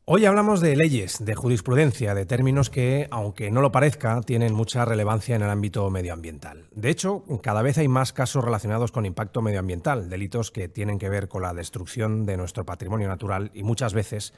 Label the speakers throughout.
Speaker 1: Hoy hablamos de leyes, de jurisprudencia, de términos que, aunque no lo parezca, tienen mucha relevancia en el ámbito medioambiental. De hecho, cada vez hay más casos relacionados con impacto medioambiental, delitos que tienen que ver con la destrucción de nuestro patrimonio natural y muchas veces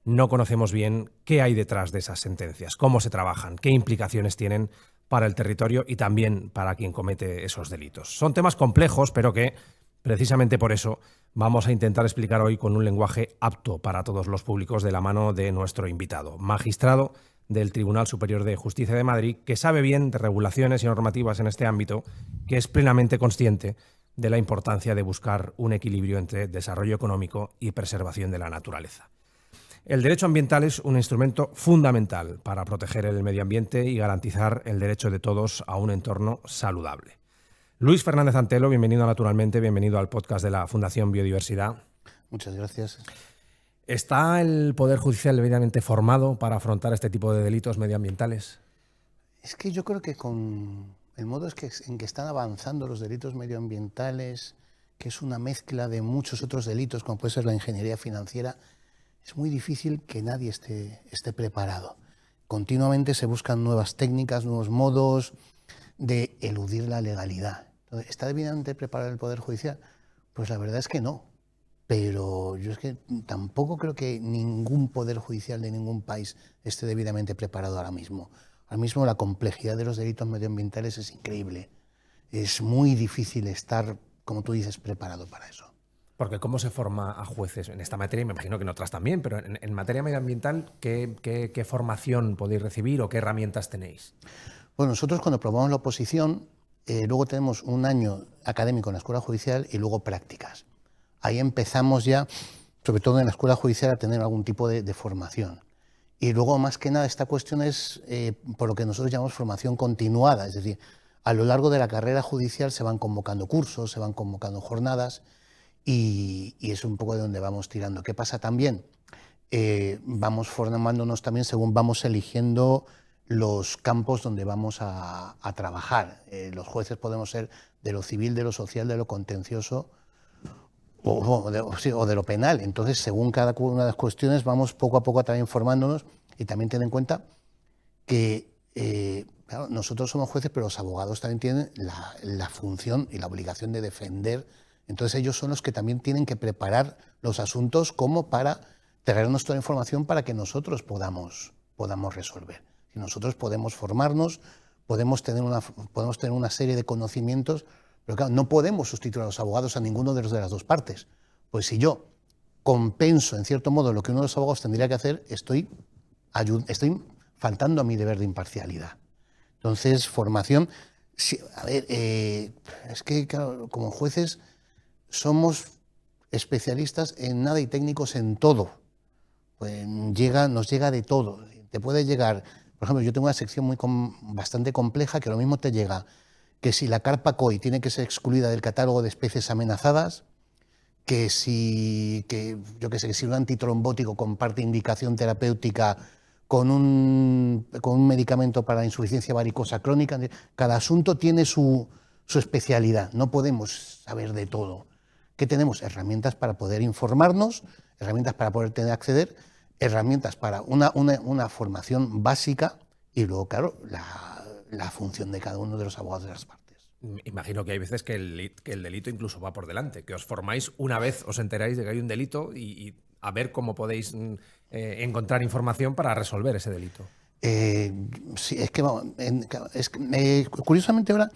Speaker 1: no conocemos bien qué hay detrás de esas sentencias, cómo se trabajan, qué implicaciones tienen para el territorio y también para quien comete esos delitos. Son temas complejos, pero que, precisamente por eso, vamos a intentar explicar hoy con un lenguaje apto para todos los públicos de la mano de nuestro invitado, magistrado del Tribunal Superior de Justicia de Madrid, que sabe bien de regulaciones y normativas en este ámbito, que es plenamente consciente de la importancia de buscar un equilibrio entre desarrollo económico y preservación de la naturaleza. El derecho ambiental es un instrumento fundamental para proteger el medio ambiente y garantizar el derecho de todos a un entorno saludable. Luis Fernández Antelo, bienvenido a Naturalmente, bienvenido al podcast de la Fundación Biodiversidad.
Speaker 2: Muchas gracias.
Speaker 1: ¿Está el Poder Judicial debidamente formado para afrontar este tipo de delitos medioambientales?
Speaker 2: Es que yo creo que con el modo en que están avanzando los delitos medioambientales, que es una mezcla de muchos otros delitos, como puede ser la ingeniería financiera, es muy difícil que nadie esté preparado. Continuamente se buscan nuevas técnicas, nuevos modos de eludir la legalidad. Entonces, ¿está debidamente preparado el Poder Judicial? Pues la verdad es que no. Pero yo es que tampoco creo que ningún poder judicial de ningún país esté debidamente preparado ahora mismo. Ahora mismo la complejidad de los delitos medioambientales es increíble. Es muy difícil estar, como tú dices, preparado para eso.
Speaker 1: Porque ¿cómo se forma a jueces en esta materia? Me imagino que en otras también, pero en materia medioambiental, ¿qué formación podéis recibir o qué herramientas tenéis?
Speaker 2: Bueno, nosotros cuando aprobamos la oposición, luego tenemos un año académico en la Escuela Judicial y luego prácticas. Ahí empezamos ya, sobre todo en la Escuela Judicial, a tener algún tipo de formación. Y luego, más que nada, esta cuestión es por lo que nosotros llamamos formación continuada. Es decir, a lo largo de la carrera judicial se van convocando cursos, se van convocando jornadas y es un poco de donde vamos tirando. ¿Qué pasa también? Vamos formándonos también según vamos eligiendo los campos donde vamos a trabajar. Los jueces podemos ser de lo civil, de lo social, de lo contencioso, o de lo penal. Entonces, según cada una de las cuestiones, vamos poco a poco también formándonos y también ten en cuenta que claro, nosotros somos jueces, pero los abogados también tienen la función y la obligación de defender. Entonces, ellos son los que también tienen que preparar los asuntos como para traernos toda la información para que nosotros podamos resolver. Si nosotros podemos formarnos, podemos tener una serie de conocimientos. Pero claro, no podemos sustituir a los abogados a ninguno de las dos partes. Pues si yo compenso, en cierto modo, lo que uno de los abogados tendría que hacer, estoy faltando a mi deber de imparcialidad. Entonces, formación. A ver, es que, claro, como jueces somos especialistas en nada y técnicos en todo. Pues nos llega de todo. Te puede llegar, por ejemplo, yo tengo una sección bastante compleja que lo mismo te llega que si la carpa koi tiene que ser excluida del catálogo de especies amenazadas, que si un antitrombótico comparte indicación terapéutica con un medicamento para la insuficiencia varicosa crónica. Cada asunto tiene su especialidad, no podemos saber de todo. ¿Qué tenemos? Herramientas para poder informarnos, herramientas para poder acceder, herramientas para una formación básica y luego, claro, la función de cada uno de los abogados de las partes.
Speaker 1: Imagino que hay veces que el delito incluso va por delante, que os formáis una vez, os enteráis de que hay un delito y a ver cómo podéis encontrar información para resolver ese delito.
Speaker 2: Sí, es que, curiosamente ahora,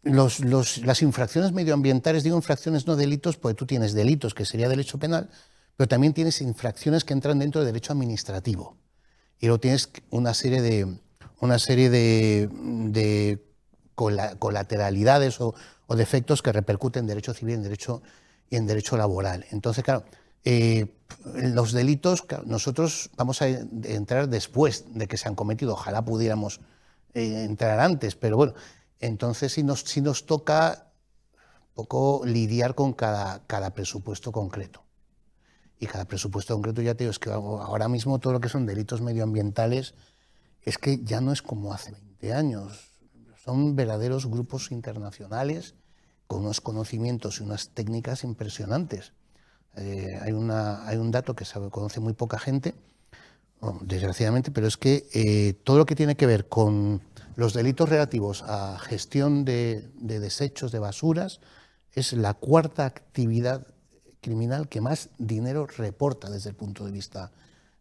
Speaker 2: las infracciones medioambientales, digo infracciones no delitos, porque tú tienes delitos, que sería derecho penal, pero también tienes infracciones que entran dentro del derecho administrativo. Y luego tienes una serie de colateralidades o defectos que repercuten en derecho civil y en derecho laboral. Entonces, claro, los delitos, nosotros vamos a entrar después de que se han cometido. Ojalá pudiéramos entrar antes, pero bueno, entonces sí nos toca un poco lidiar con cada presupuesto concreto. Y cada presupuesto concreto, ya te digo, es que ahora mismo todo lo que son delitos medioambientales es que ya no es como hace 20 años. Son verdaderos grupos internacionales con unos conocimientos y unas técnicas impresionantes. Hay un dato que conoce muy poca gente, Desgraciadamente, pero es que todo lo que tiene que ver con los delitos relativos a gestión de desechos, de basuras, es la cuarta actividad criminal que más dinero reporta desde el punto de vista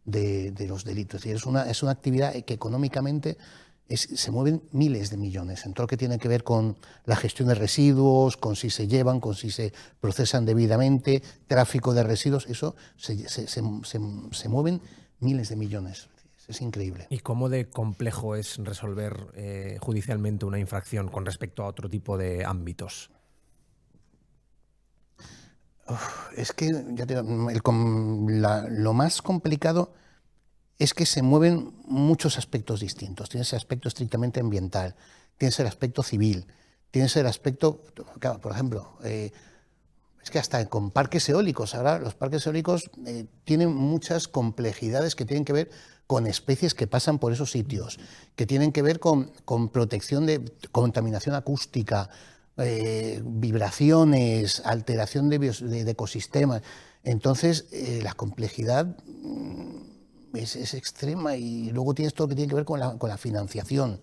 Speaker 2: de los delitos. Es una actividad que económicamente se mueven miles de millones en todo lo que tiene que ver con la gestión de residuos, con si se llevan, con si se procesan debidamente, tráfico de residuos, eso se mueven miles de millones. Es increíble.
Speaker 1: ¿Y cómo de complejo es resolver judicialmente una infracción con respecto a otro tipo de ámbitos?
Speaker 2: Es que ya te digo, lo más complicado es que se mueven muchos aspectos distintos. Tienes el aspecto estrictamente ambiental, tienes el aspecto civil, tienes el aspecto, claro, por ejemplo, es que hasta con parques eólicos, ahora los parques eólicos tienen muchas complejidades que tienen que ver con especies que pasan por esos sitios, que tienen que ver con protección de contaminación acústica, vibraciones, alteración de ecosistemas. Entonces, la complejidad es extrema, y luego tienes todo lo que tiene que ver con la financiación,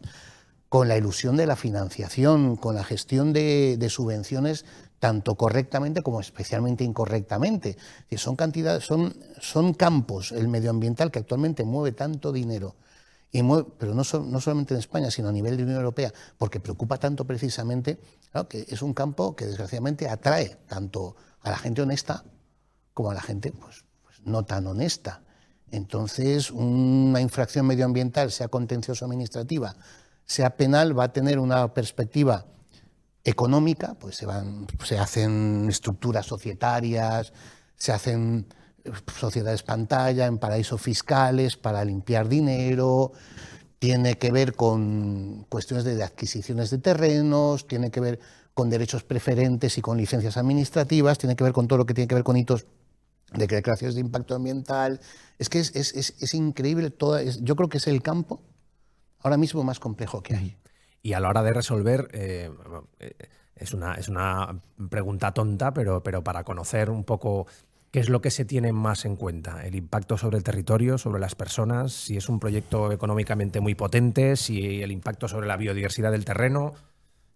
Speaker 2: con la ilusión de la financiación, con la gestión de subvenciones tanto correctamente como especialmente incorrectamente. Son cantidades, son campos, el medioambiental, que actualmente mueve tanto dinero, pero no solamente en España, sino a nivel de Unión Europea, porque preocupa tanto precisamente, claro, que es un campo que desgraciadamente atrae tanto a la gente honesta como a la gente pues no tan honesta. Entonces, una infracción medioambiental, sea contencioso administrativa, sea penal, va a tener una perspectiva económica, pues se hacen estructuras societarias, se hacen sociedades pantalla en paraísos fiscales para limpiar dinero, tiene que ver con cuestiones de adquisiciones de terrenos, tiene que ver con derechos preferentes y con licencias administrativas, tiene que ver con todo lo que tiene que ver con hitos de declaraciones de impacto ambiental. Es que es increíble, yo creo que es el campo ahora mismo más complejo que hay.
Speaker 1: Y a la hora de resolver, es una pregunta tonta, pero para conocer un poco qué es lo que se tiene más en cuenta, el impacto sobre el territorio, sobre las personas, si es un proyecto económicamente muy potente, si el impacto sobre la biodiversidad del terreno,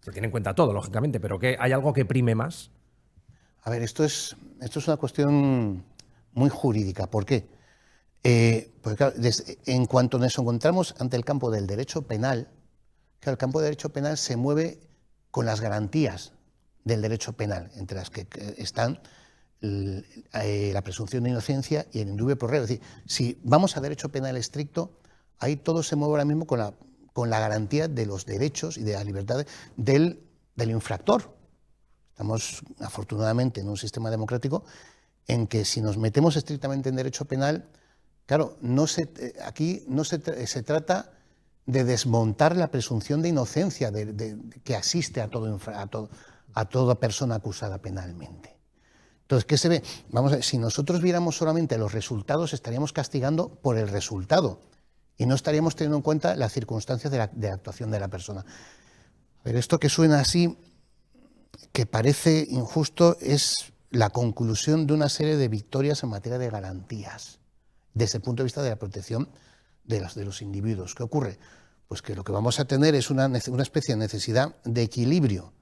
Speaker 1: se tiene en cuenta todo, lógicamente, pero ¿hay algo que prime más?
Speaker 2: A ver, esto es una cuestión muy jurídica. ¿Por qué? Porque claro, en cuanto nos encontramos ante el campo del derecho penal, claro, el campo del derecho penal se mueve con las garantías del derecho penal, entre las que están la presunción de inocencia y el indubio pro reo. Es decir, si vamos a derecho penal estricto, ahí todo se mueve ahora mismo con la garantía de los derechos y de la libertad del infractor. Estamos, afortunadamente, en un sistema democrático en que, si nos metemos estrictamente en derecho penal, claro, aquí no se trata de desmontar la presunción de inocencia que asiste a toda persona acusada penalmente. Entonces, ¿qué se ve? Vamos a ver, si nosotros viéramos solamente los resultados, estaríamos castigando por el resultado y no estaríamos teniendo en cuenta las circunstancias de la actuación de la persona. A ver, esto que suena así, que parece injusto, es la conclusión de una serie de victorias en materia de garantías, desde el punto de vista de la protección de los individuos. ¿Qué ocurre? Pues que lo que vamos a tener es una especie de necesidad de equilibrio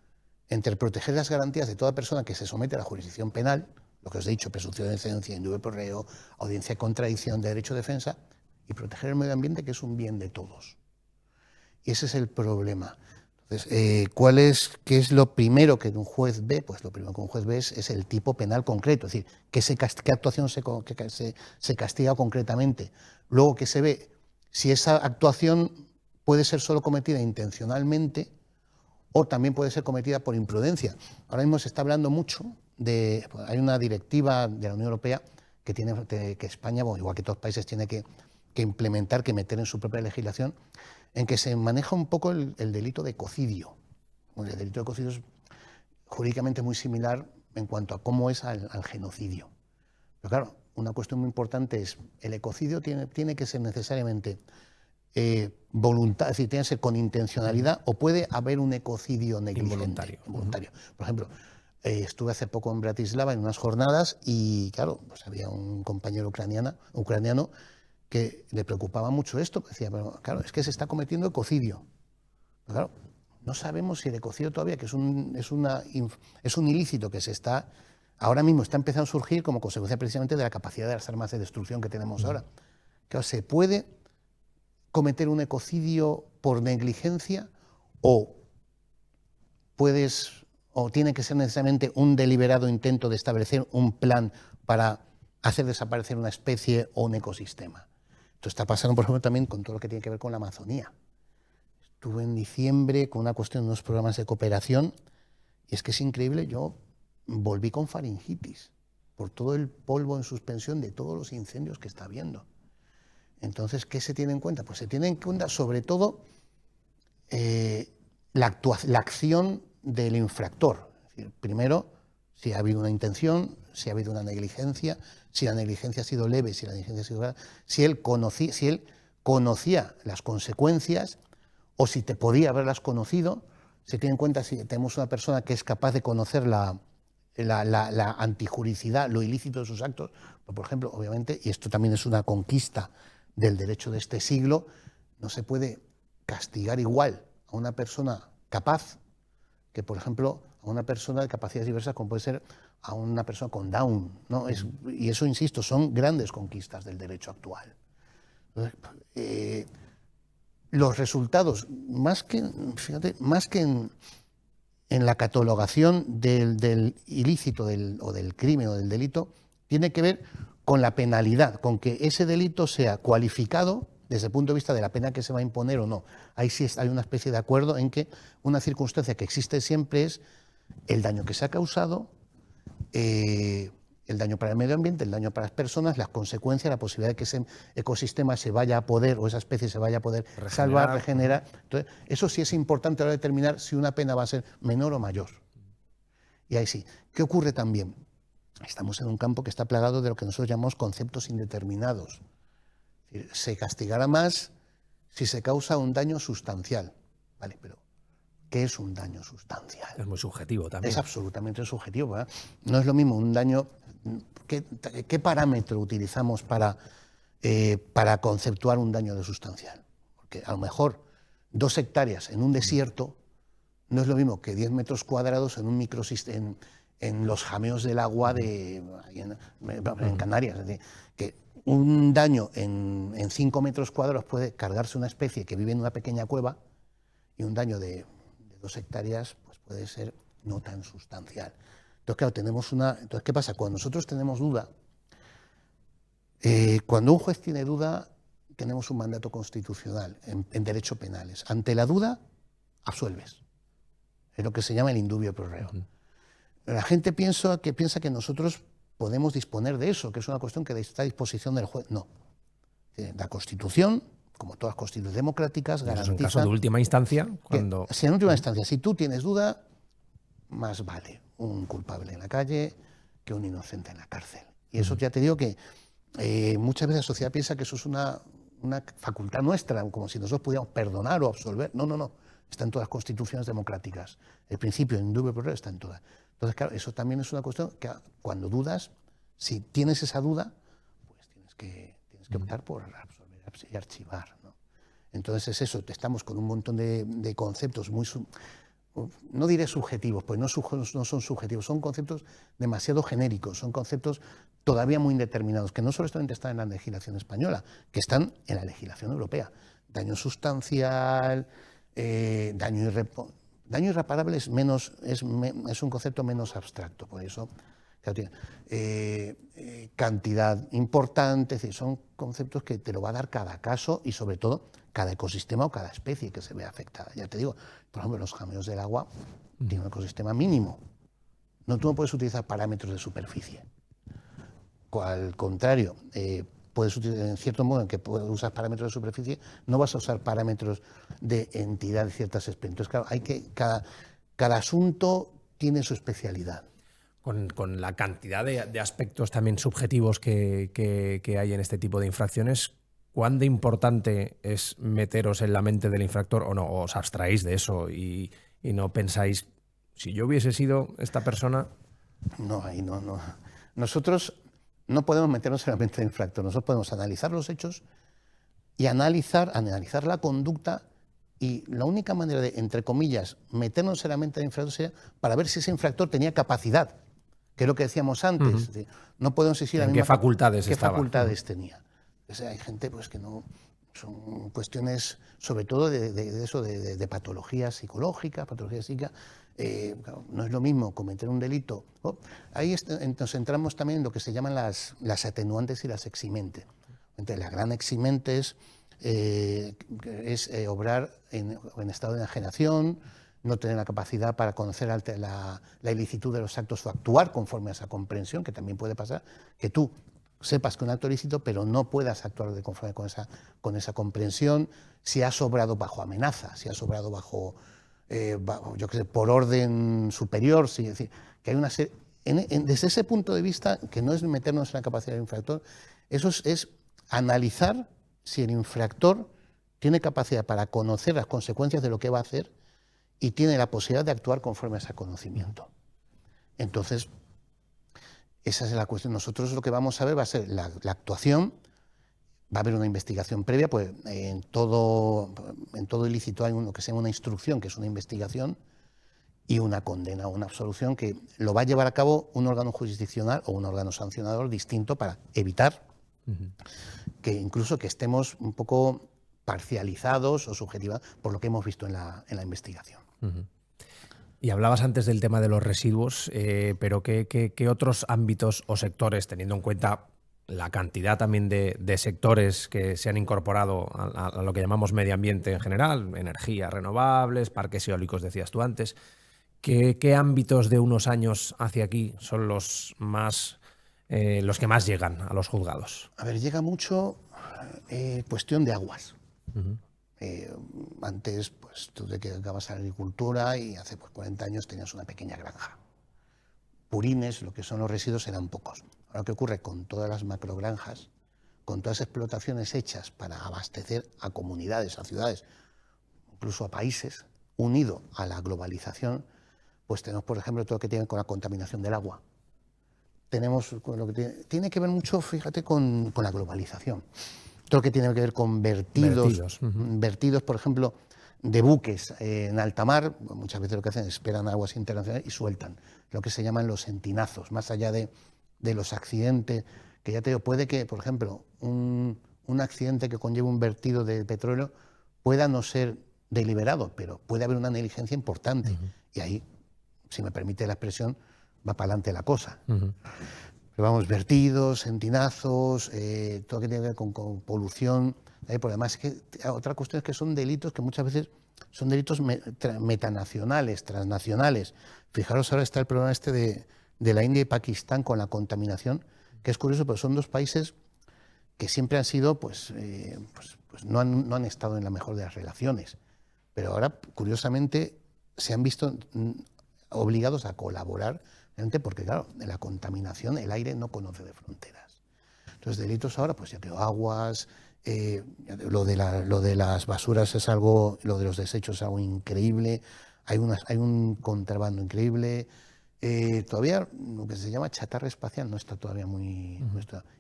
Speaker 2: entre proteger las garantías de toda persona que se somete a la jurisdicción penal, lo que os he dicho, presunción de inocencia, indubio pro reo, audiencia de contradicción, derecho de defensa, y proteger el medio ambiente, que es un bien de todos. Y ese es el problema. Entonces, ¿qué es lo primero que un juez ve? Pues lo primero que un juez ve es el tipo penal concreto, es decir, qué actuación se castiga concretamente. Luego, que se ve si esa actuación puede ser solo cometida intencionalmente o también puede ser cometida por imprudencia. Ahora mismo se está hablando mucho hay una directiva de la Unión Europea que España, bueno, igual que todos los países, tiene que implementar, que meter en su propia legislación, en que se maneja un poco el delito de ecocidio. Bueno, el delito de ecocidio es jurídicamente muy similar en cuanto a cómo es al genocidio. Pero claro, una cuestión muy importante es, el ecocidio tiene que ser necesariamente voluntad, es decir, tiene que ser con intencionalidad, o puede haber un ecocidio negligente, involuntario. Por ejemplo, estuve hace poco en Bratislava en unas jornadas y, claro, pues había un compañero ucraniano que le preocupaba mucho esto. Decía, pero claro, es que se está cometiendo ecocidio. Pero claro, no sabemos si el ecocidio todavía, que es un ilícito que ahora mismo está empezando a surgir como consecuencia precisamente de la capacidad de las armas de destrucción que tenemos ahora. Claro, se puede cometer un ecocidio por negligencia o tiene que ser necesariamente un deliberado intento de establecer un plan para hacer desaparecer una especie o un ecosistema. Esto está pasando, por ejemplo, también con todo lo que tiene que ver con la Amazonía. Estuve en diciembre con una cuestión de unos programas de cooperación y es que es increíble, yo volví con faringitis por todo el polvo en suspensión de todos los incendios que está habiendo. Entonces, ¿qué se tiene en cuenta? Pues se tiene en cuenta sobre todo la acción del infractor. Es decir, primero, si ha habido una intención, si ha habido una negligencia, si la negligencia ha sido leve, si la negligencia ha sido grave, si él conocía las consecuencias o si te podía haberlas conocido. Se tiene en cuenta si tenemos una persona que es capaz de conocer la antijuricidad, lo ilícito de sus actos. Por ejemplo, obviamente, y esto también es una conquista del derecho de este siglo, no se puede castigar igual a una persona capaz que, por ejemplo, a una persona de capacidades diversas, como puede ser a una persona con Down, ¿no? Y eso, insisto, son grandes conquistas del derecho actual. Entonces, los resultados, más que en la catalogación del ilícito o del crimen o del delito, tiene que ver con la penalidad, con que ese delito sea cualificado desde el punto de vista de la pena que se va a imponer o no. Ahí sí hay una especie de acuerdo en que una circunstancia que existe siempre es el daño que se ha causado, el daño para el medio ambiente, el daño para las personas, las consecuencias, la posibilidad de que ese ecosistema se vaya a poder, o esa especie se vaya a poder salvar, regenerar. Entonces, eso sí es importante a la hora de determinar si una pena va a ser menor o mayor. Y ahí sí. ¿Qué ocurre también? Estamos en un campo que está plagado de lo que nosotros llamamos conceptos indeterminados. Es decir, se castigará más si se causa un daño sustancial. Vale, pero ¿qué es un daño sustancial?
Speaker 1: Es muy subjetivo también.
Speaker 2: Es absolutamente subjetivo, ¿verdad? No es lo mismo un daño. ¿Qué parámetro utilizamos para conceptuar un daño de sustancial? Porque a lo mejor 2 hectáreas en un desierto no es lo mismo que 10 metros cuadrados en un microsistema, en los jameos del agua en Canarias. Es decir, que un daño en 5 metros cuadrados puede cargarse una especie que vive en una pequeña cueva, y un daño de 2 hectáreas pues puede ser no tan sustancial. Entonces, claro, entonces, ¿qué pasa? Cuando nosotros tenemos duda, cuando un juez tiene duda, tenemos un mandato constitucional en derecho penales. Ante la duda, absuelves. Es lo que se llama el indubio pro reo. La gente piensa que nosotros podemos disponer de eso, que es una cuestión que está a disposición del juez. No. La Constitución, como todas las constituciones democráticas, garantiza...
Speaker 1: En caso de última instancia, cuando...
Speaker 2: Si en última instancia, si tú tienes duda, más vale un culpable en la calle que un inocente en la cárcel. Y eso ya te digo que muchas veces la sociedad piensa que eso es una facultad nuestra, como si nosotros pudiéramos perdonar o absolver. No, no, no. Está en todas las constituciones democráticas. El principio de indubio pro reo está en todas. Entonces, claro, eso también es una cuestión que cuando dudas, si tienes esa duda, pues tienes que optar por absolver y archivar, ¿no? Entonces es eso, estamos con un montón de conceptos muy... no diré subjetivos, pues no son subjetivos, son conceptos demasiado genéricos, son conceptos todavía muy indeterminados, que no solamente están en la legislación española, que están en la legislación europea. Daño sustancial, daño irreparable es un concepto menos abstracto, por eso cantidad importante, es decir, son conceptos que te lo va a dar cada caso y sobre todo cada ecosistema o cada especie que se vea afectada. Ya te digo, por ejemplo, los jameos del agua tienen un ecosistema mínimo. Tú no puedes utilizar parámetros de superficie. Al contrario, puedes utilizar, en cierto modo en que puedes usar parámetros de superficie, no vas a usar parámetros de entidad de ciertas especies. Entonces, claro, cada asunto tiene su especialidad.
Speaker 1: Con la cantidad de aspectos también subjetivos que hay en este tipo de infracciones, ¿cuán de importante es meteros en la mente del infractor o no? ¿O os abstraéis de eso y no pensáis, si yo hubiese sido esta persona?
Speaker 2: No, ahí no. Nosotros no podemos meternos en la mente del infractor. Nosotros podemos analizar los hechos y analizar la conducta, y la única manera de, entre comillas, meternos en la mente del infractor sería para ver si ese infractor tenía capacidad, que es lo que decíamos antes. Es decir, no podemos decir
Speaker 1: ¿En qué facultades estaba?
Speaker 2: ¿Qué facultades tenía? O sea, hay gente pues, que no... Son cuestiones, sobre todo, de patología psicológica, patología psíquica. Claro, no es lo mismo cometer un delito. Ahí nos centramos también en lo que se llaman las atenuantes y las eximentes. Entonces, la gran eximente es obrar en estado de enajenación, no tener la capacidad para conocer la ilicitud de los actos o actuar conforme a esa comprensión, que también puede pasar, que tú sepas que un acto ilícito, pero no puedas actuar de conforme con esa comprensión, si has obrado bajo amenaza, si has obrado bajo, yo qué sé, por orden superior, es decir, que hay una serie, desde ese punto de vista, que no es meternos en la capacidad del infractor, eso es analizar si el infractor tiene capacidad para conocer las consecuencias de lo que va a hacer y tiene la posibilidad de actuar conforme a ese conocimiento. Entonces, esa es la cuestión. Nosotros lo que vamos a ver va a ser la actuación, va a haber una investigación previa, pues en todo ilícito hay lo que se llama una instrucción, que es una investigación, y una condena o una absolución que lo va a llevar a cabo un órgano jurisdiccional o un órgano sancionador distinto para evitar que incluso que estemos un poco parcializados o subjetivados por lo que hemos visto en la investigación.
Speaker 1: Y hablabas antes del tema de los residuos, pero ¿qué otros ámbitos o sectores, teniendo en cuenta la cantidad también de sectores que se han incorporado a lo que llamamos medio ambiente en general, energías renovables, parques eólicos, decías tú antes, ¿qué ámbitos de unos años hacia aquí son los que más llegan a los juzgados?
Speaker 2: A ver, llega mucho cuestión de aguas. Antes, pues tú te dedicabas a la agricultura y hace 40 años tenías una pequeña granja. Purines, lo que son los residuos, eran pocos. Ahora, ¿qué ocurre? Con todas las macrogranjas, con todas las explotaciones hechas para abastecer a comunidades, a ciudades, incluso a países, unido a la globalización, pues tenemos, por ejemplo, todo lo que tiene con la contaminación del agua. Tenemos lo que tiene que ver mucho, fíjate, con la globalización. Todo lo que tiene que ver con vertidos, por ejemplo, de buques en alta mar. Muchas veces lo que hacen es esperan aguas internacionales y sueltan lo que se llaman los entinazos, más allá de los accidentes, que ya te digo, puede que, por ejemplo, un accidente que conlleve un vertido de petróleo pueda no ser deliberado, pero puede haber una negligencia importante. Y ahí, si me permite la expresión, va para adelante la cosa. Pero vamos, vertidos, entinazos, todo lo que tiene que ver con polución. Por además, que otra cuestión es que son delitos que muchas veces son delitos metanacionales, transnacionales. Fijaros, ahora está el problema de la India y Pakistán con la contaminación, que es curioso, pero son dos países que siempre han sido, pues no han estado en la mejor de las relaciones. Pero ahora, curiosamente, se han visto obligados a colaborar, porque claro, la contaminación, el aire no conoce de fronteras. Entonces, delitos ahora, pues ya tengo aguas, lo de las basuras es algo, lo de los desechos es algo increíble, hay un contrabando increíble. Todavía lo que se llama chatarra espacial no está todavía muy...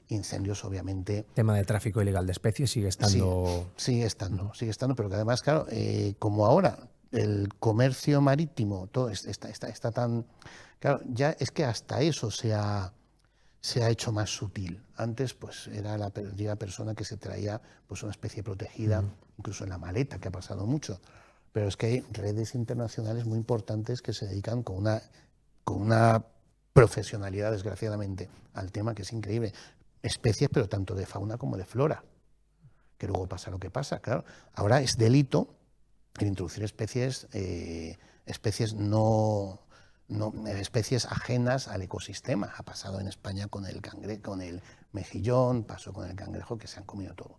Speaker 2: Incendios, obviamente.
Speaker 1: El tema del tráfico ilegal de especies sigue estando...
Speaker 2: Sí, sigue estando, pero que además, claro, como ahora el comercio marítimo todo está tan... Claro, ya es que hasta eso se ha hecho más sutil. Antes, pues, era la persona que se traía pues una especie protegida, incluso en la maleta, que ha pasado mucho. Pero es que hay redes internacionales muy importantes que se dedican con una profesionalidad, desgraciadamente, al tema, que es increíble. Especies, pero tanto de fauna como de flora. Que luego pasa lo que pasa, claro. Ahora es delito el introducir especies especies ajenas al ecosistema. Ha pasado en España con el mejillón, pasó con el cangrejo, que se han comido todo.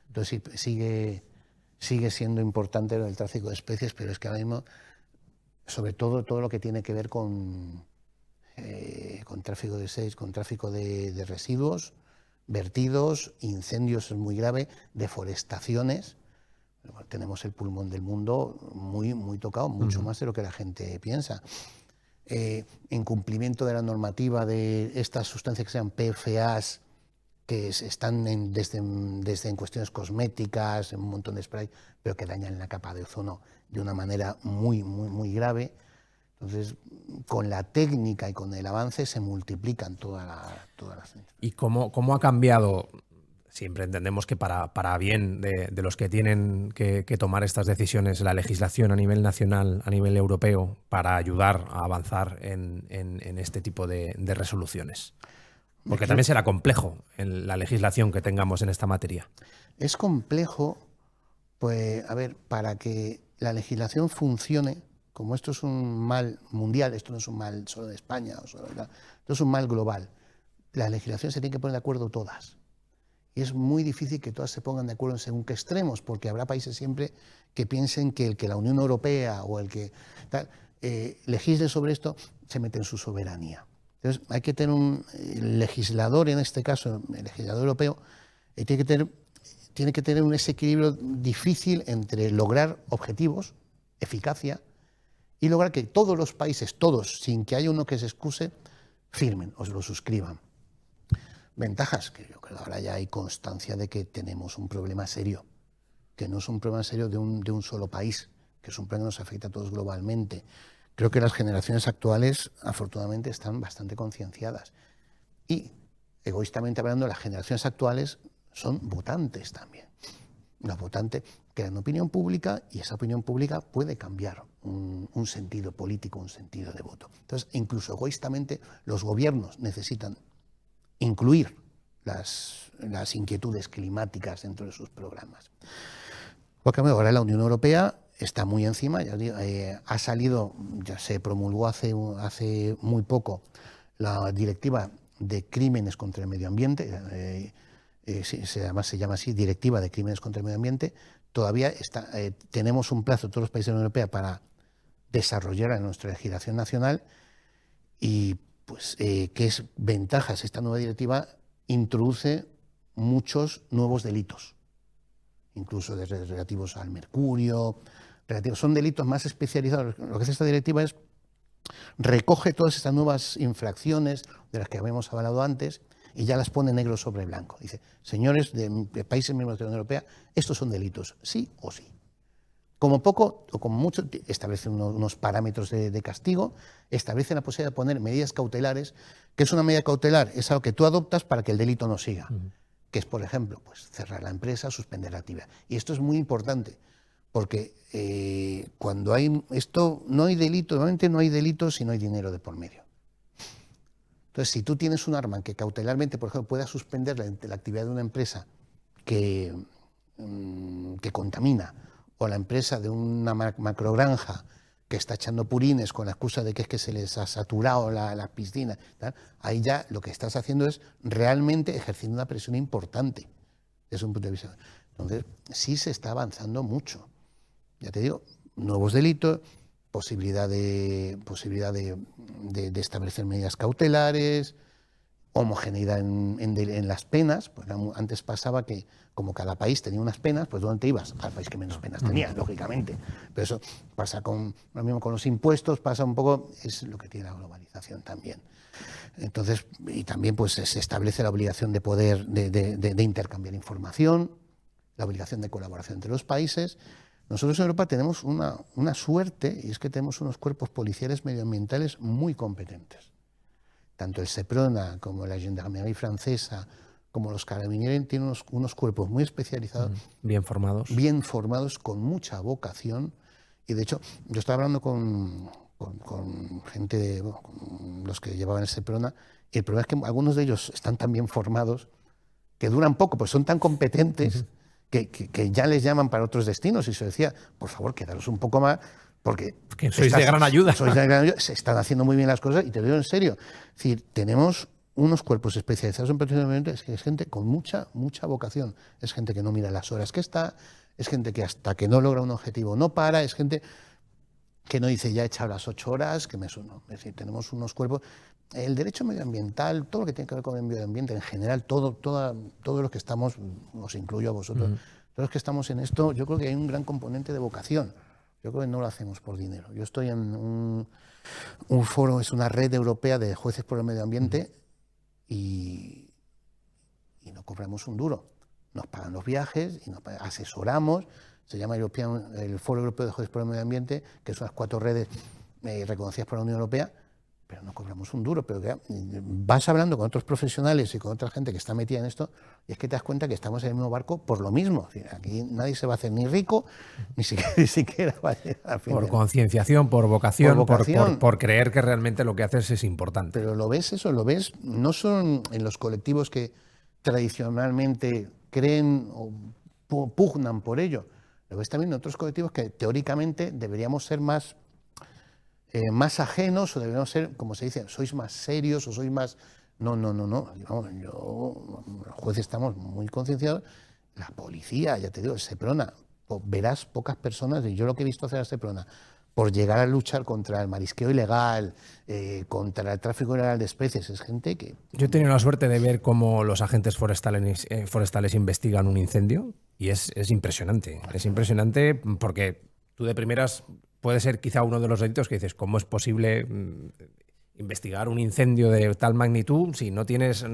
Speaker 2: Entonces sigue siendo importante el tráfico de especies, pero es que ahora mismo, sobre todo lo que tiene que ver con tráfico de seis, con tráfico de residuos, vertidos, incendios es muy grave, deforestaciones. Tenemos el pulmón del mundo muy, muy tocado, mucho más de lo que la gente piensa. incumplimiento de la normativa de estas sustancias que se llaman PFAS, que están desde en cuestiones cosméticas, en un montón de spray, pero que dañan la capa de ozono de una manera muy grave. Entonces, con la técnica y con el avance se multiplican todas las...
Speaker 1: ¿Y cómo ha cambiado? Siempre entendemos que para bien de los que tienen que tomar estas decisiones, la legislación a nivel nacional, a nivel europeo, para ayudar a avanzar en este tipo de resoluciones. Porque también será complejo en la legislación que tengamos en esta materia.
Speaker 2: Es complejo, pues, a ver, para que la legislación funcione, como esto es un mal mundial, esto no es un mal solo de España, esto es un mal global, la legislación se tiene que poner de acuerdo todas. Y es muy difícil que todas se pongan de acuerdo en según qué extremos, porque habrá países siempre que piensen que el que la Unión Europea o el que legisle sobre esto se mete en su soberanía. Entonces hay que tener un legislador, en este caso el legislador europeo, tiene que tener ese equilibrio difícil entre lograr objetivos, eficacia, y lograr que todos los países, todos, sin que haya uno que se excuse, firmen o lo suscriban. Ventajas, que yo creo que ahora ya hay constancia de que tenemos un problema serio, que no es un problema serio de un solo país, que es un problema que nos afecta a todos globalmente. Creo que las generaciones actuales, afortunadamente, están bastante concienciadas. Y, egoístamente hablando, las generaciones actuales son votantes también. Los votantes crean opinión pública y esa opinión pública puede cambiar un sentido político, un sentido de voto. Entonces, incluso egoístamente, los gobiernos necesitan incluir las inquietudes climáticas dentro de sus programas. Porque ahora la Unión Europea está muy encima, ya digo, ha salido, ya se promulgó hace muy poco la directiva de crímenes contra el medio ambiente, se llama así, Directiva de Crímenes contra el Medio Ambiente. Todavía tenemos un plazo, todos los países de la Unión Europea, para desarrollar en nuestra legislación nacional y pues, ¿qué es ventajas? Esta nueva directiva introduce muchos nuevos delitos, incluso relativos al mercurio, son delitos más especializados. Lo que hace esta directiva es recoge todas estas nuevas infracciones de las que habíamos hablado antes y ya las pone negro sobre blanco. Dice, señores de países miembros de la Unión Europea, estos son delitos, sí o sí. Como poco o como mucho, establece unos parámetros de castigo, establece la posibilidad de poner medidas cautelares. ¿Qué es una medida cautelar? Es algo que tú adoptas para que el delito no siga. Que es, por ejemplo, pues, cerrar la empresa, suspender la actividad. Y esto es muy importante, porque cuando hay esto, no hay delito, normalmente no hay delito si no hay dinero de por medio. Entonces, si tú tienes un arma que cautelarmente, por ejemplo, pueda suspender la actividad de una empresa que contamina, o la empresa de una macrogranja que está echando purines con la excusa de que es que se les ha saturado la piscina, ¿tal? Ahí ya lo que estás haciendo es realmente ejerciendo una presión importante desde un punto de vista. Entonces, sí se está avanzando mucho. Ya te digo, nuevos delitos, posibilidad de establecer medidas cautelares, homogeneidad en las penas. Pues antes pasaba que, como cada país tenía unas penas, pues ¿dónde te ibas? Al país que menos penas tenía, lógicamente. Pero eso pasa lo mismo con los impuestos, pasa un poco, es lo que tiene la globalización también. Entonces, y también pues se establece la obligación de poder de intercambiar información, la obligación de colaboración entre los países. Nosotros en Europa tenemos una suerte, y es que tenemos unos cuerpos policiales medioambientales muy competentes. Tanto el Seprona como la Gendarmerie francesa, como los Carabineros, tienen unos cuerpos muy especializados.
Speaker 1: Bien formados.
Speaker 2: Bien formados, con mucha vocación. Y de hecho, yo estaba hablando con gente, con los que llevaban el Seprona, y el problema es que algunos de ellos están tan bien formados que duran poco, pues son tan competentes que ya les llaman para otros destinos. Y se decía, por favor, quedaros un poco más, porque
Speaker 1: sois de gran ayuda.
Speaker 2: Sois de gran ayuda, se están haciendo muy bien las cosas, y te lo digo en serio. Es decir, tenemos unos cuerpos especializados en protección del medio ambiente, es gente con mucha mucha vocación. Es gente que no mira las horas que está, es gente que hasta que no logra un objetivo no para, es gente que no dice ya he echado las 8 horas, que me sueno. Es decir, tenemos unos cuerpos. El derecho medioambiental, todo lo que tiene que ver con el medio ambiente en general, todos los que estamos, os incluyo a vosotros, todos los que estamos en esto, yo creo que hay un gran componente de vocación. Yo creo que no lo hacemos por dinero. Yo estoy en un foro, es una red europea de jueces por el medio ambiente y no cobramos un duro. Nos pagan los viajes y asesoramos. Se llama el Foro Europeo de Jueces por el Medio Ambiente, que son las 4 redes reconocidas por la Unión Europea, pero no cobramos un duro. Pero vas hablando con otros profesionales y con otra gente que está metida en esto y es que te das cuenta que estamos en el mismo barco por lo mismo. Aquí nadie se va a hacer ni rico, ni siquiera va a llegar al final.
Speaker 1: Por concienciación, por vocación, por creer que realmente lo que haces es importante.
Speaker 2: Pero lo ves no solo en los colectivos que tradicionalmente creen o pugnan por ello, lo ves también en otros colectivos que teóricamente deberíamos ser más ajenos o deberíamos ser, como se dice, sois más serios o sois más... No. Vamos, los jueces estamos muy concienciados. La policía, ya te digo, el Seprona, verás pocas personas, y yo lo que he visto hacer a Seprona, por llegar a luchar contra el marisqueo ilegal, contra el tráfico ilegal de especies, es gente que...
Speaker 1: Yo he tenido la suerte de ver cómo los agentes forestales investigan un incendio y es impresionante. Es impresionante porque tú de primeras puede ser quizá uno de los delitos que dices, ¿cómo es posible investigar un incendio de tal magnitud si no tienes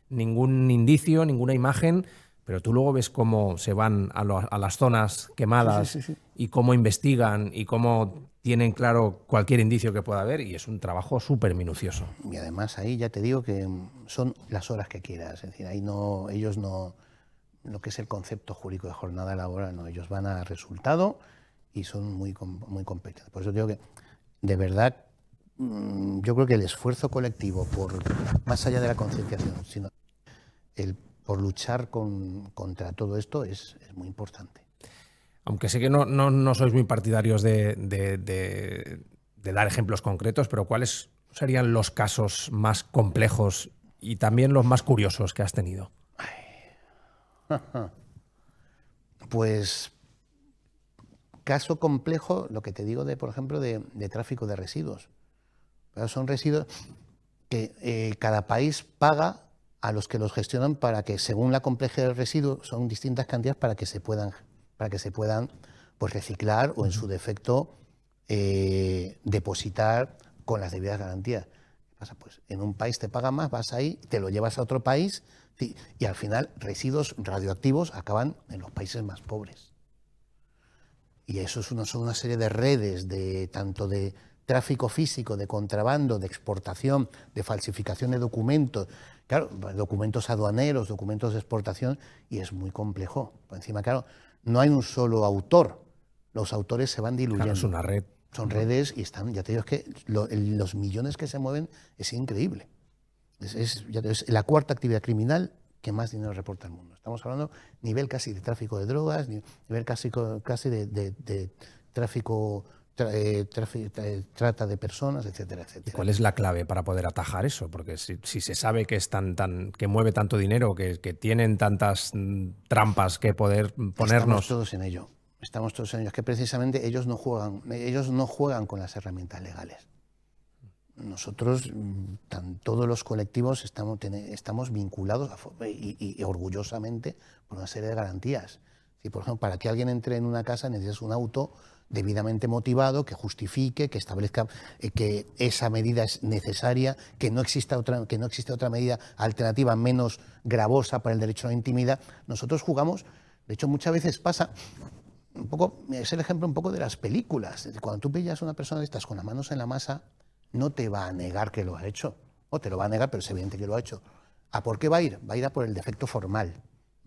Speaker 1: ningún indicio, ninguna imagen? Pero tú luego ves cómo se van a las zonas quemadas
Speaker 2: sí.
Speaker 1: Y cómo investigan y cómo tienen claro cualquier indicio que pueda haber y es un trabajo súper minucioso.
Speaker 2: Y además ahí ya te digo que son las horas que quieras, es decir, ahí no, ellos no, lo que es el concepto jurídico de jornada laboral, no, ellos van a resultado y son muy competentes. Por eso digo que, de verdad, yo creo que el esfuerzo colectivo, más allá de la concienciación, sino por luchar contra todo esto es muy importante.
Speaker 1: Aunque sé que no sois muy partidarios de dar ejemplos concretos, pero ¿cuáles serían los casos más complejos y también los más curiosos que has tenido?
Speaker 2: Pues caso complejo, lo que te digo por ejemplo, de tráfico de residuos. Pero son residuos que cada país paga a los que los gestionan para que, según la complejidad del residuo, son distintas cantidades para que se puedan pues reciclar o en su defecto depositar con las debidas garantías. ¿Qué pasa? Pues en un país te pagan más, vas ahí, te lo llevas a otro país y al final residuos radioactivos acaban en los países más pobres. Y eso son una serie de redes tanto de tráfico físico, de contrabando, de exportación, de falsificación de documentos, claro, documentos aduaneros, documentos de exportación, y es muy complejo. Por encima, claro, no hay un solo autor, los autores se van diluyendo.
Speaker 1: Claro, es una red.
Speaker 2: Son redes y están, ya te digo, es que los millones que se mueven es increíble. Es la cuarta actividad criminal que más dinero reporta al mundo. Estamos hablando nivel casi de tráfico de drogas, nivel casi de tráfico, trata de personas, etcétera, etcétera.
Speaker 1: ¿Y cuál es la clave para poder atajar eso? Porque si se sabe que es que mueve tanto dinero, que tienen tantas trampas que poder ponernos...
Speaker 2: Estamos todos en ello. Es que precisamente ellos no juegan con las herramientas legales. Nosotros, todos los colectivos, estamos vinculados y orgullosamente por una serie de garantías. Si, por ejemplo, para que alguien entre en una casa necesitas un auto debidamente motivado, que justifique, que establezca que esa medida es necesaria, que no existe otra medida alternativa menos gravosa para el derecho a la intimidad. Nosotros jugamos, de hecho muchas veces pasa, un poco, es el ejemplo un poco de las películas. Cuando tú pillas a una persona de estas con las manos en la masa, no te va a negar que lo ha hecho, o te lo va a negar, pero es evidente que lo ha hecho. ¿A por qué va a ir? Va a ir a por el defecto formal,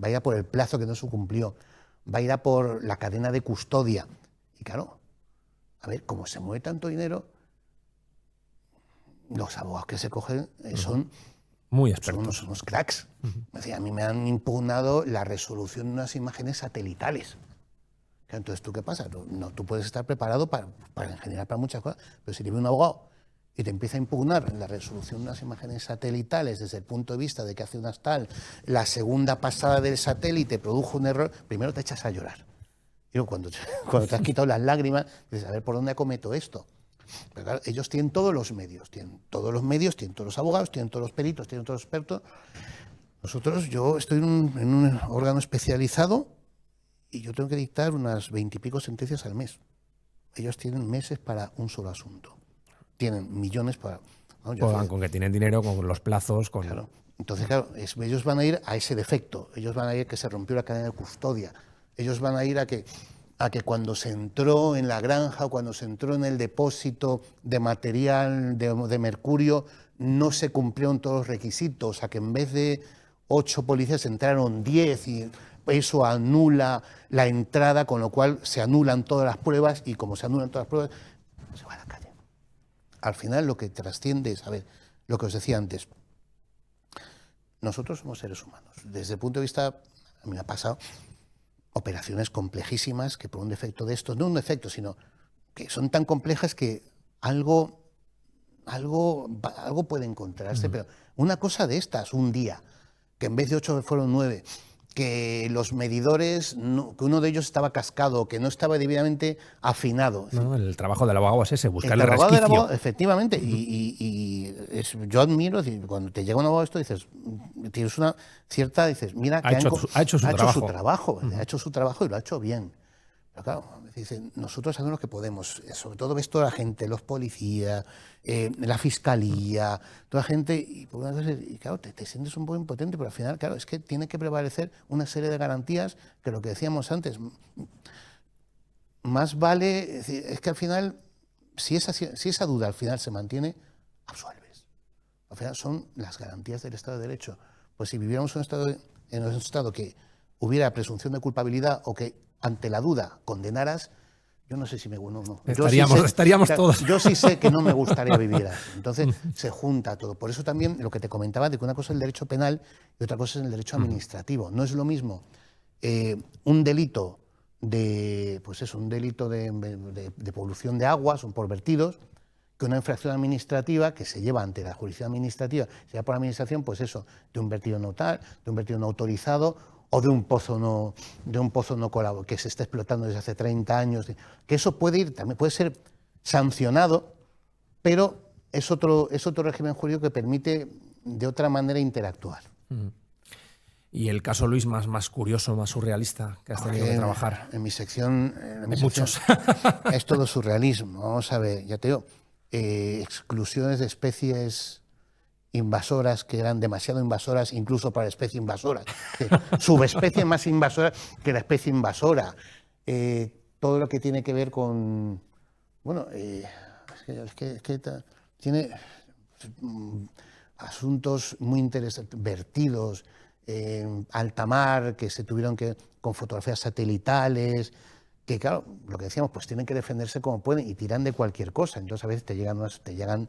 Speaker 2: va a ir a por el plazo que no se cumplió, va a ir a por la cadena de custodia. Y claro, a ver, como se mueve tanto dinero, los abogados que se cogen son
Speaker 1: muy expertos.
Speaker 2: Son unos cracks. Es decir, a mí me han impugnado la resolución de unas imágenes satelitales. Entonces, ¿tú qué pasa? Tú puedes estar preparado en general para muchas cosas, pero si te viene un abogado y te empieza a impugnar la resolución de unas imágenes satelitales desde el punto de vista de que hace unas tal, la segunda pasada del satélite produjo un error, primero te echas a llorar. Y luego, cuando te has quitado las lágrimas, dices, a ver, ¿por dónde acometo esto? Pero claro, ellos tienen todos los medios, tienen todos los abogados, tienen todos los peritos, tienen todos los expertos. Yo estoy en un órgano especializado y yo tengo que dictar unas 20 y pico sentencias al mes. ellos tienen meses para un solo asunto. Tienen millones para...
Speaker 1: Juegan con que tienen dinero, con los plazos, con...
Speaker 2: Claro. Entonces, claro, ellos van a ir a ese defecto, ellos van a ir a que se rompió la cadena de custodia, ellos van a ir a que cuando se entró en la granja o cuando se entró en el depósito de material de mercurio no se cumplieron todos los requisitos, a que en vez de 8 policías entraron 10 y eso anula la entrada, con lo cual se anulan todas las pruebas y como se anulan todas las pruebas, se va a la calle. Al final lo que trasciende es, a ver, lo que os decía antes, nosotros somos seres humanos. Desde el punto de vista, a mí me ha pasado operaciones complejísimas que por un defecto de estos, no un defecto, sino que son tan complejas que algo puede encontrarse, pero una cosa de estas, un día, que en vez de 8 fueron 9, que los medidores, que uno de ellos estaba cascado, que no estaba debidamente afinado.
Speaker 1: No, el trabajo del abogado es ese, buscarle
Speaker 2: el
Speaker 1: resquicio.
Speaker 2: Abogado, efectivamente, yo admiro, cuando te llega un abogado esto, dices, tienes una cierta, dices, mira, que
Speaker 1: ha hecho su
Speaker 2: trabajo, ha hecho su trabajo y lo ha hecho bien. Pero claro, dicen, nosotros hacemos lo que podemos, sobre todo ves toda la gente, los policías, la fiscalía, toda la gente, y claro, te sientes un poco impotente, pero al final, claro, es que tiene que prevalecer una serie de garantías que lo que decíamos antes, más vale, es que al final, si esa duda al final se mantiene, absuelves. Al final son las garantías del Estado de Derecho. Pues si viviéramos en un Estado que hubiera presunción de culpabilidad o que ante la duda condenaras, yo no sé si me... No.
Speaker 1: Estaríamos todos.
Speaker 2: Yo sí sé que no me gustaría vivir así. Entonces se junta todo. Por eso también lo que te comentaba de que una cosa es el derecho penal y otra cosa es el derecho administrativo. No es lo mismo un delito un delito de polución de aguas o por vertidos, que una infracción administrativa que se lleva ante la jurisdicción administrativa, se lleva por la administración, pues eso, de un vertido no tal, de un vertido no autorizado o de un pozo no colaborado, que se está explotando desde hace 30 años, que eso también puede ser sancionado, pero es otro régimen jurídico que permite de otra manera interactuar.
Speaker 1: ¿Y el caso, Luis, más curioso, más surrealista que has tenido que trabajar?
Speaker 2: En mi sección...
Speaker 1: Muchos.
Speaker 2: Es todo surrealismo. Vamos a ver, ya te digo, exclusiones de especies invasoras que eran demasiado invasoras incluso para la especie invasora. Subespecie más invasora que la especie invasora. Todo lo que tiene que ver con... Bueno, es que tiene asuntos muy interesantes, vertidos, alta mar, que se tuvieron que, con fotografías satelitales, que claro, lo que decíamos, pues tienen que defenderse como pueden y tiran de cualquier cosa. Entonces a veces te llegan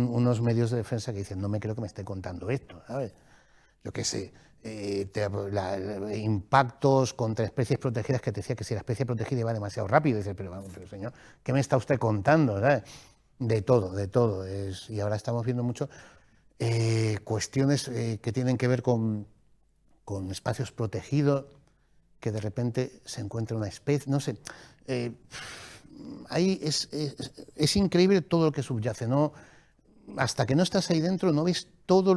Speaker 2: unos medios de defensa que dicen, no me creo que me esté contando esto, ¿sabes? Yo qué sé, impactos contra especies protegidas, que te decía que si la especie protegida iba demasiado rápido, dices, pero señor, ¿qué me está usted contando? ¿Sabes? De todo. Y ahora estamos viendo mucho cuestiones que tienen que ver con espacios protegidos, que de repente se encuentra una especie, no sé. Ahí es increíble todo lo que subyace, ¿no? Hasta que no estás ahí dentro no ves toda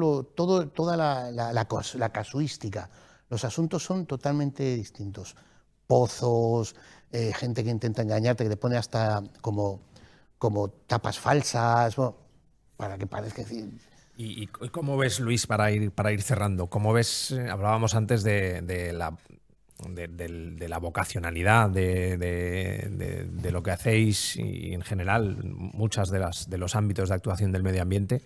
Speaker 2: la casuística. Los asuntos son totalmente distintos. Pozos, gente que intenta engañarte, que te pone hasta como tapas falsas, bueno, para que parezca decir...
Speaker 1: ¿Y cómo ves, Luis, para ir cerrando? ¿Cómo ves, hablábamos antes de la vocacionalidad de lo que hacéis y en general muchas de los ámbitos de actuación del medio ambiente?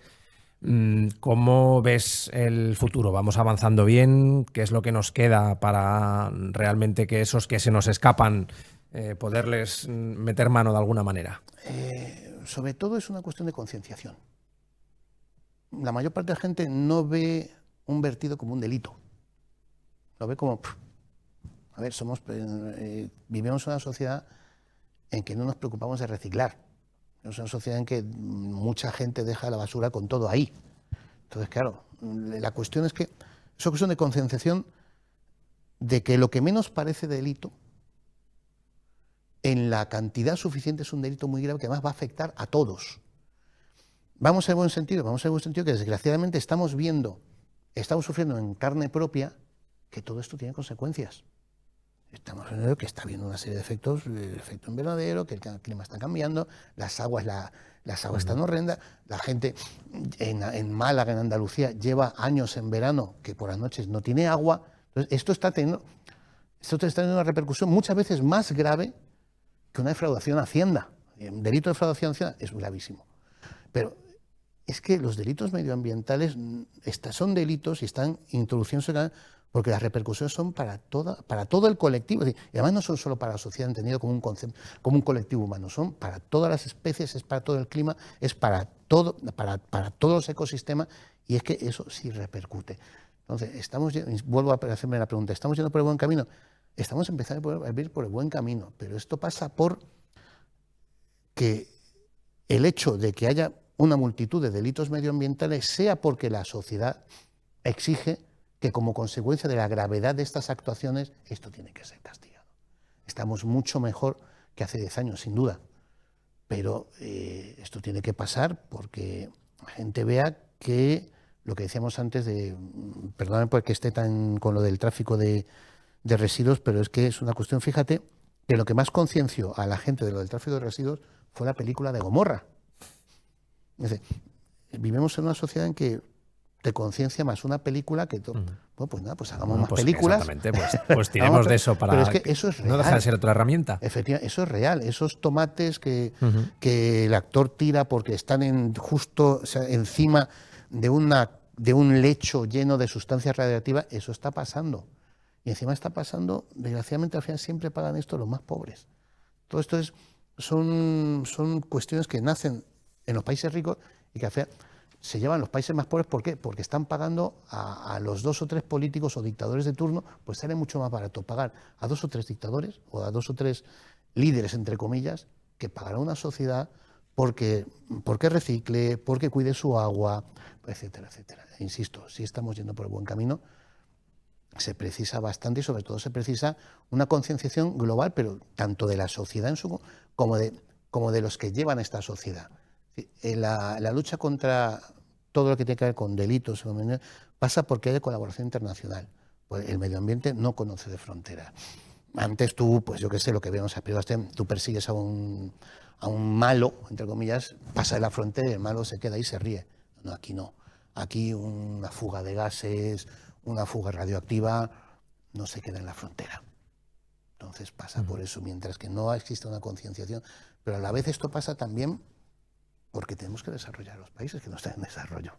Speaker 1: ¿Cómo ves el futuro? ¿Vamos avanzando bien? ¿Qué es lo que nos queda para realmente que esos que se nos escapan poderles meter mano de alguna manera?
Speaker 2: Sobre todo es una cuestión de concienciación. La mayor parte de la gente no ve un vertido como un delito. Lo ve como... A ver, vivimos en una sociedad en que no nos preocupamos de reciclar. Es una sociedad en que mucha gente deja la basura con todo ahí. Entonces, claro, la cuestión es que es una cuestión de concienciación de que lo que menos parece delito, en la cantidad suficiente es un delito muy grave que además va a afectar a todos. Vamos en buen sentido que desgraciadamente estamos sufriendo en carne propia que todo esto tiene consecuencias. Estamos en que está habiendo una serie de efectos, el efecto invernadero, que el clima está cambiando, las aguas están horrendas, la gente en Málaga, en Andalucía, lleva años en verano que por las noches no tiene agua. Entonces, esto está teniendo una repercusión muchas veces más grave que una defraudación a Hacienda. Un delito de defraudación a Hacienda es gravísimo. Pero es que los delitos medioambientales son delitos y están introduciéndose porque las repercusiones son para todo el colectivo. Y además no son solo para la sociedad entendido como un concepto, como un colectivo humano, son para todas las especies, es para todo el clima, es para todos los ecosistemas, y es que eso sí repercute. Entonces, vuelvo a hacerme la pregunta, ¿estamos yendo por el buen camino? Estamos empezando a ir por el buen camino, pero esto pasa por que el hecho de que haya una multitud de delitos medioambientales sea porque la sociedad exige que como consecuencia de la gravedad de estas actuaciones, esto tiene que ser castigado. Estamos mucho mejor que hace 10 años, sin duda, pero esto tiene que pasar porque la gente vea que lo que decíamos antes perdóname porque esté tan con lo del tráfico de residuos, pero es que es una cuestión, fíjate, que lo que más concienció a la gente de lo del tráfico de residuos fue la película de Gomorra. Es decir, vivimos en una sociedad en que te conciencia más una película que todo. Bueno, pues nada, pues hagamos más películas.
Speaker 1: Exactamente, pues tiremos de eso para...
Speaker 2: Pero es que eso es real.
Speaker 1: No deja de ser otra herramienta.
Speaker 2: Efectivamente, eso es real. Esos tomates que el actor tira porque están justo, o sea, encima de un lecho lleno de sustancias radiactivas, eso está pasando. Y encima está pasando, desgraciadamente al final siempre pagan esto los más pobres. Todo esto son cuestiones que nacen en los países ricos y que al final se llevan los países más pobres. ¿Por qué? Porque están pagando a los 2 o 3 políticos o dictadores de turno, pues sale mucho más barato pagar a 2 o 3 dictadores o a 2 o 3 líderes, entre comillas, que pagar a una sociedad porque recicle, porque cuide su agua, etcétera, etcétera. E insisto, sí estamos yendo por el buen camino. Se precisa bastante y sobre todo se precisa una concienciación global, pero tanto de la sociedad como de los que llevan esta sociedad. La lucha contra todo lo que tiene que ver con delitos pasa porque hay colaboración internacional. Pues el medio ambiente no conoce de frontera. Antes tú, pues yo qué sé, lo que vemos a Sebastián, tú persigues a un malo, entre comillas, pasa de la frontera y el malo se queda ahí y se ríe. No, aquí no. Aquí una fuga de gases, una fuga radioactiva, no se queda en la frontera. Entonces pasa por eso, mientras que no existe una concienciación. Pero a la vez esto pasa también porque tenemos que desarrollar los países que no están en desarrollo.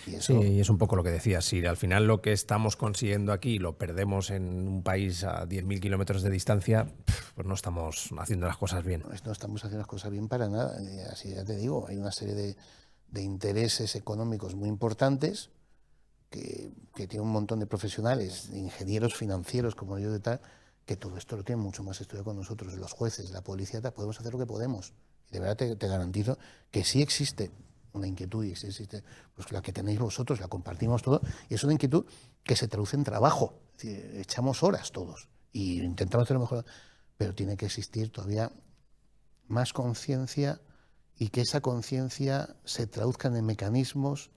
Speaker 2: Y eso...
Speaker 1: Sí, es un poco lo que decías. Si al final lo que estamos consiguiendo aquí lo perdemos en un país a 10.000 kilómetros de distancia, pues no estamos haciendo las cosas bien.
Speaker 2: No estamos haciendo las cosas bien para nada. Así ya te digo, hay una serie de intereses económicos muy importantes que tiene un montón de profesionales, de ingenieros financieros como yo de tal, que todo esto lo tienen mucho más estudiado con nosotros, los jueces, la policía, podemos hacer lo que podemos. Y de verdad te garantizo que sí existe una inquietud, y sí existe, pues la que tenéis vosotros, la compartimos todo, y es una inquietud que se traduce en trabajo. Es decir, echamos horas todos y intentamos hacer lo mejor, pero tiene que existir todavía más conciencia y que esa conciencia se traduzca en mecanismos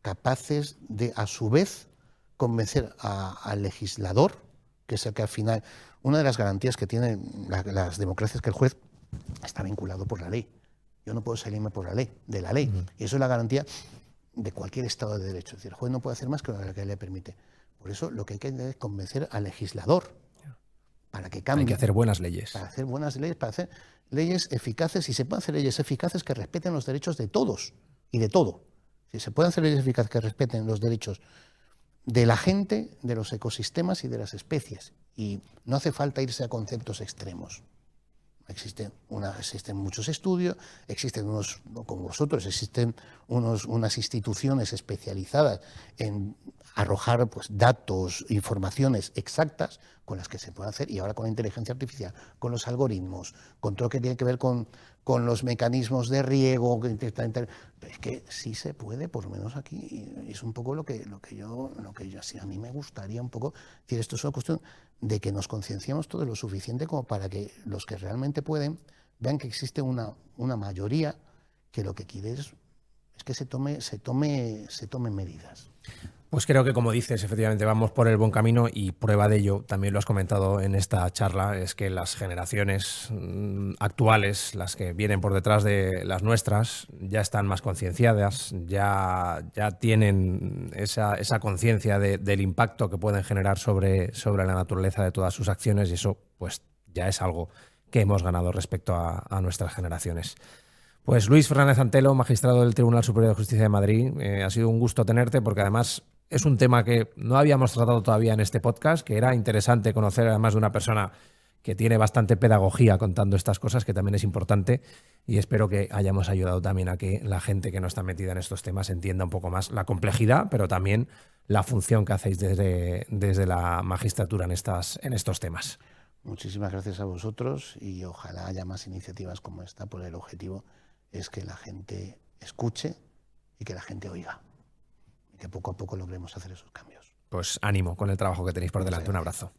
Speaker 2: capaces de, a su vez, convencer al legislador, que es el que al final, una de las garantías que tienen las democracias, que el juez está vinculado por la ley. Yo no puedo salirme por la ley, de la ley. Y eso es la garantía de cualquier Estado de Derecho. Es decir, el juez no puede hacer más que lo que la ley le permite. Por eso lo que hay que hacer es convencer al legislador para que cambie.
Speaker 1: Hay que hacer buenas leyes.
Speaker 2: Para hacer buenas leyes, para hacer leyes eficaces, y se pueden hacer leyes eficaces que respeten los derechos de todos y de todo. Si se pueden hacer leyes eficaces que respeten los derechos de la gente, de los ecosistemas y de las especies. Y no hace falta irse a conceptos extremos. Existen muchos estudios, existen unos, como vosotros, existen unas instituciones especializadas en arrojar pues, datos, informaciones exactas con las que se puede hacer, y ahora con la inteligencia artificial, con los algoritmos, con todo lo que tiene que ver con los mecanismos de riego, es que sí se puede, por lo menos aquí, y es un poco lo que yo sí, a mí me gustaría un poco, decir, esto es una cuestión de que nos concienciemos todos lo suficiente como para que los que realmente pueden vean que existe una mayoría que lo que quiere es que se tomen medidas.
Speaker 1: Pues creo que, como dices, efectivamente vamos por el buen camino y prueba de ello, también lo has comentado en esta charla, es que las generaciones actuales, las que vienen por detrás de las nuestras, ya están más concienciadas, ya tienen esa conciencia del impacto que pueden generar sobre la naturaleza de todas sus acciones, y eso pues ya es algo que hemos ganado respecto a nuestras generaciones. Pues Luis Fernández Antelo, magistrado del Tribunal Superior de Justicia de Madrid, ha sido un gusto tenerte, porque además es un tema que no habíamos tratado todavía en este podcast, que era interesante conocer además de una persona que tiene bastante pedagogía contando estas cosas, que también es importante, y espero que hayamos ayudado también a que la gente que no está metida en estos temas entienda un poco más la complejidad, pero también la función que hacéis desde la magistratura en estos temas.
Speaker 2: Muchísimas gracias a vosotros y ojalá haya más iniciativas como esta, porque el objetivo es que la gente escuche y que la gente oiga, y que poco a poco logremos hacer esos cambios.
Speaker 1: Pues ánimo con el trabajo que tenéis por delante. Un abrazo.